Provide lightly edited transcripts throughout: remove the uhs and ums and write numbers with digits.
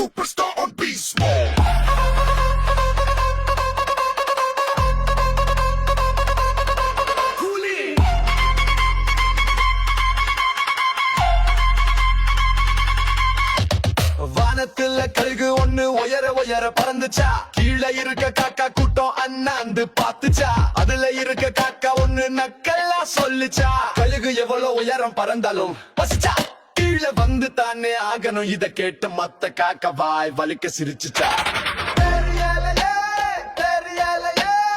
Superstar on Beast Mode. வானத்துல கழுகு ஒண்ணு உயர உயர பறந்துச்சா, கீழே இருக்க காக்கா கூட்டம் அண்ணாந்து பாத்துச்சா, அதுல இருக்க காக்கா ஒண்ணு நக்கல்லா சொல்லுச்சா, கழுகு எவ்வளவு உயரம் பறந்தாலும் பசிச்சா, கீழே வந்து தானே ஆகணும். இத கேட்ட மத்த காக்கா வாய் வலிக்க சிரிச்சுச்சா.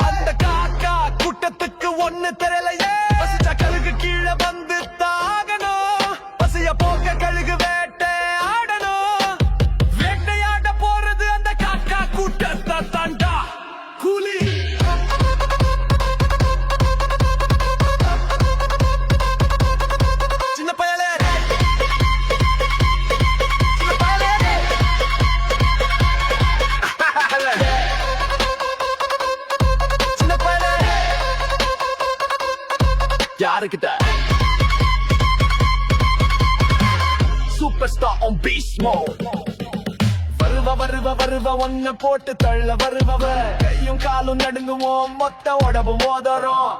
அந்த காக்கா கூட்டத்துக்கு ஒண்ணு தெரியலையே, பசிச்சா கழுகு கீழே வந்து தாகணும். பசிய போக்க கழுகு வேட்டை ஆடணும். வேட்டையாட போறது அந்த காக்கா கூட்டத்தை தாண்டா. கூலி சின்ன பயலே, சின்ன பயலே. சின்ன பயலே யாருக்கிட்ட? Superstar on Beast Mode. வருவ ஒன்ன போட்டு தள்ள வருவவ, கையும் காலும் நடுங்குவோம், மொத்த உடம்பு மோதரும்.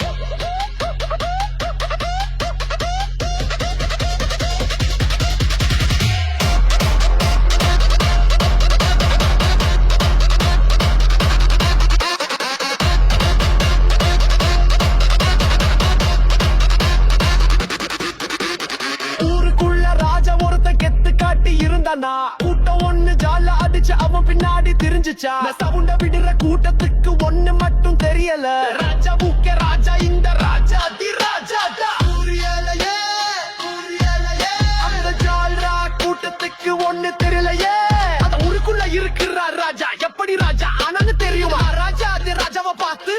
ஊருக்குள்ள ராஜா ஒருத்த கெத்து காட்டி இருந்தானா, கூட்டம் ஒண்ணு ஜால அடிச்சு அவன் பின்னாடி திரிஞ்சுச்சா. சவுண்ட விடுற கூட்டத்துக்கு ஒண்ணு மட்டும் தெரியல, ராஜா ஊக்க ராஜா இந்த ராஜா தி ராஜா தான். அந்த ஜால்ரா கூட்டத்துக்கு ஒண்ணு தெரியலையே, அந்த ஊருக்குள்ள இருக்கிற ராஜா எப்படி ராஜா ஆனான்னு தெரியுமா? ராஜா தி ராஜாவை பார்த்து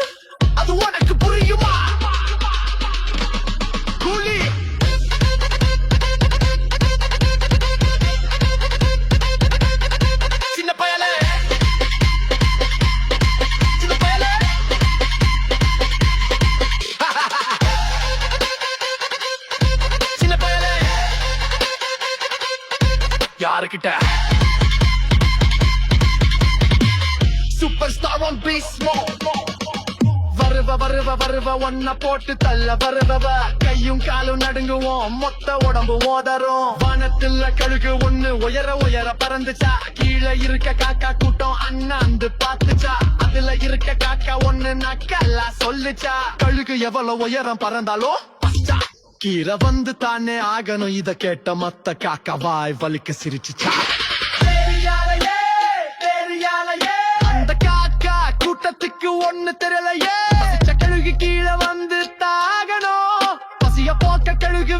அது உனக்கு புரியுமா? கூலி சின்ன பயலே, சின்ன பயலே. சின்ன பயலே யாருக்கிட்ட? Superstar on Beast Mode. வருவ ஒன்ன போட்டு தள்ள வருவவ, கையும் காலும் நடுங்குவோம், மொத்த உடம்பு மோதரும். வானத்துல கழுகு ஒண்ணு உயர உயர பறந்துச்சா, கீழே இருக்க காக்கா கூட்டம் அண்ணாந்து பாத்துச்சா, அதுல இருக்க காக்கா ஒண்ணு நக்கல்லா சொல்லுச்சா, கழுகு எவ்வளவு உயரம் பறந்தாலும் பசிச்சா, கீழே வந்து தானே ஆகணும். இத கேட்ட மத்த காக்கா வாய் வலிக்க சிரிச்சுச்சா. அந்த காக்கா கூட்டத்துக்கு ஒண்ணு தெரியலையே, கழுகு கீழே வந்து தாகணும். பசிய போக்க கழுகு